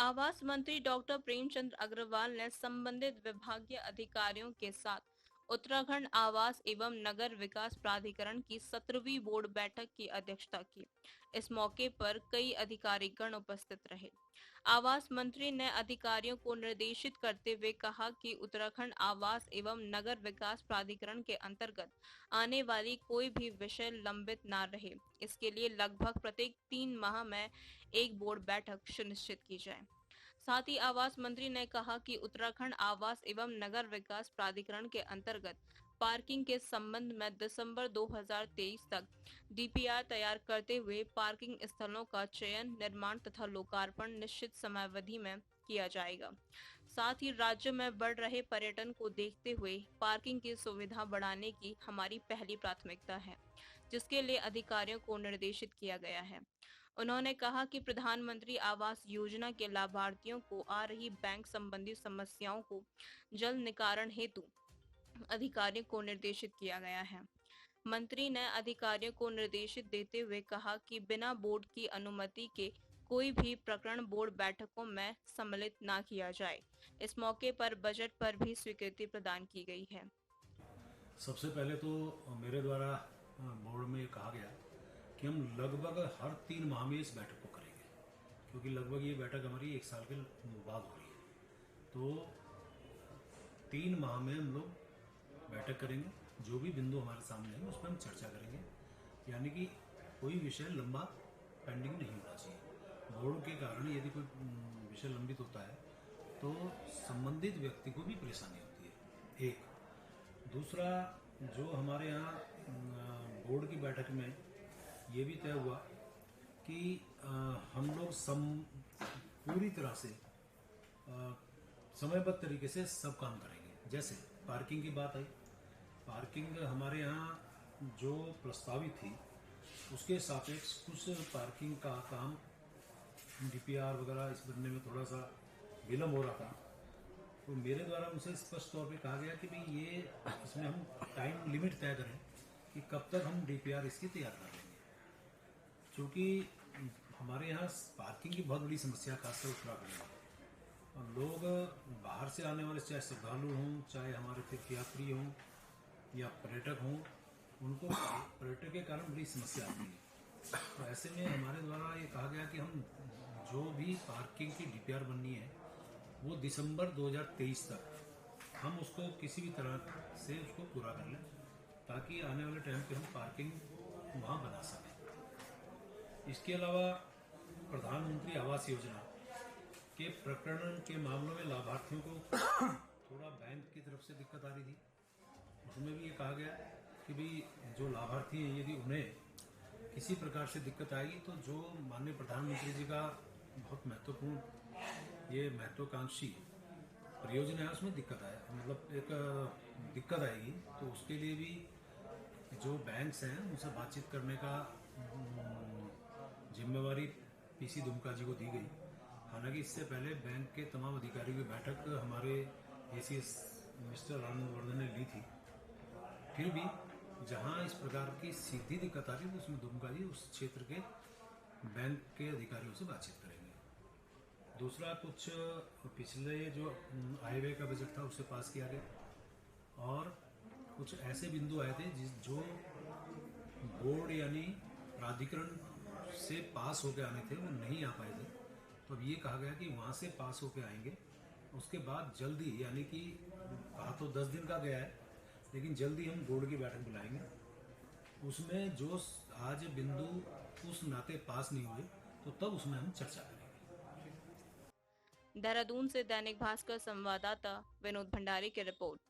आवास मंत्री डॉक्टर प्रेमचंद अग्रवाल ने संबंधित विभागीय अधिकारियों के साथ उत्तराखंड आवास एवं नगर विकास प्राधिकरण की 17वीं बोर्ड बैठक की अध्यक्षता की। इस मौके पर कई अधिकारीगण उपस्थित रहे। आवास मंत्री ने अधिकारियों को निर्देशित करते हुए कहा कि उत्तराखंड आवास एवं नगर विकास प्राधिकरण के अंतर्गत आने वाली कोई भी विषय लंबित न रहे, इसके लिए लगभग प्रत्येक 3 माह में एक बोर्ड बैठक सुनिश्चित की जाए। साथ ही आवास मंत्री ने कहा कि उत्तराखंड आवास एवं नगर विकास प्राधिकरण के अंतर्गत पार्किंग के संबंध में दिसंबर 2023 तक डीपीआर तैयार करते हुए पार्किंग स्थलों का चयन, निर्माण तथा लोकार्पण निश्चित समयावधि में किया जाएगा। साथ ही राज्य में बढ़ रहे पर्यटन को देखते हुए पार्किंग की सुविधा बढ़ाने की हमारी पहली प्राथमिकता है, जिसके लिए अधिकारियों को निर्देशित किया गया है। उन्होंने कहा कि प्रधानमंत्री आवास योजना के लाभार्थियों को आ रही बैंक संबंधी समस्याओं को जल्द निवारण हेतु अधिकारियों को निर्देशित किया गया है। मंत्री ने अधिकारियों को निर्देशित देते हुए कहा कि बिना बोर्ड की अनुमति के कोई भी प्रकरण बोर्ड बैठकों में सम्मिलित न किया जाए। इस मौके पर बजट पर भी स्वीकृति प्रदान की गई है। सबसे पहले तो मेरे द्वारा बोर्ड में कहा गया कि हम लगभग हर 3 माह में इस बैठक को करेंगे, क्योंकि लगभग ये बैठक हमारी 1 साल के बाद हो रही है। तो 3 माह में हम लोग बैठक करेंगे, जो भी बिंदु हमारे सामने है उस पर हम चर्चा करेंगे, यानी कि कोई विषय लंबा पेंडिंग नहीं होना चाहिए। बोर्ड के कारण यदि कोई विषय लंबित होता है तो संबंधित व्यक्ति को भी परेशानी होती है। एक दूसरा, जो हमारे यहाँ बोर्ड की बैठक में ये भी तय हुआ कि हम लोग पूरी तरह से समयबद्ध तरीके से सब काम करेंगे। जैसे पार्किंग की बात आई, पार्किंग हमारे यहाँ जो प्रस्तावित थी उसके सापेक्ष कुछ पार्किंग का काम डीपीआर वगैरह इस बनने में थोड़ा सा विलम्ब हो रहा था। तो मेरे द्वारा उनसे स्पष्ट तौर पे कहा गया कि भाई ये इसमें हम टाइम लिमिट तय करें कि कब तक हम डीपीआर इसकी तैयार कर लेंगे, क्योंकि हमारे यहाँ पार्किंग की बहुत बड़ी समस्या खासकर उत्तराखंड में। और लोग बाहर से आने वाले, चाहे श्रद्धालु हों, चाहे हमारे तीर्थयात्री हों या पर्यटक हों, उनको पर्यटक के कारण बड़ी समस्या आती है। तो ऐसे में हमारे द्वारा ये कहा गया कि हम जो भी पार्किंग की डीपीआर बननी है वो दिसंबर 2023 तक हम उसको किसी भी तरह से उसको पूरा कर लें, ताकि आने वाले टाइम पे हम पार्किंग वहाँ बना सकें। इसके अलावा प्रधानमंत्री आवास योजना के प्रकरण के मामलों में लाभार्थियों को थोड़ा बैंक की तरफ से दिक्कत आ रही थी। उसमें भी ये कहा गया कि भाई जो लाभार्थी हैं, यदि उन्हें किसी प्रकार से दिक्कत आएगी तो जो माननीय प्रधानमंत्री जी का बहुत महत्वपूर्ण ये महत्वाकांक्षी परियोजना है उसमें दिक्कत आए, मतलब एक दिक्कत आएगी, तो उसके लिए भी जो बैंक्स हैं उनसे बातचीत करने का जिम्मेवारी पीसी दुमका जी को दी गई। हालांकि इससे पहले बैंक के तमाम अधिकारियों की बैठक हमारे एसीएस मिस्टर आनंद वर्धन ने ली थी। फिर भी जहां इस प्रकार की सीधी दिक्कत आ रही है उसमें दुमका जी उस क्षेत्र के बैंक के अधिकारियों से बातचीत करेंगे। दूसरा, कुछ पिछले जो हाईवे का बजट था उसे पास किया गया, और कुछ ऐसे बिंदु आए थे जो बोर्ड यानी प्राधिकरण से पास होकर आने थे वो नहीं आ पाए थे। तो अब ये कहा गया कि वहाँ से पास होकर आएंगे, उसके बाद जल्दी, यानी कि कहा तो 10 दिन का गया है, लेकिन जल्दी हम बोर्ड की बैठक बुलाएंगे। उसमें जो आज बिंदु उस नाते पास नहीं हुए तो तब उसमें हम चर्चा करेंगे। देहरादून से दैनिक भास्कर संवाददाता विनोद भंडारी की रिपोर्ट।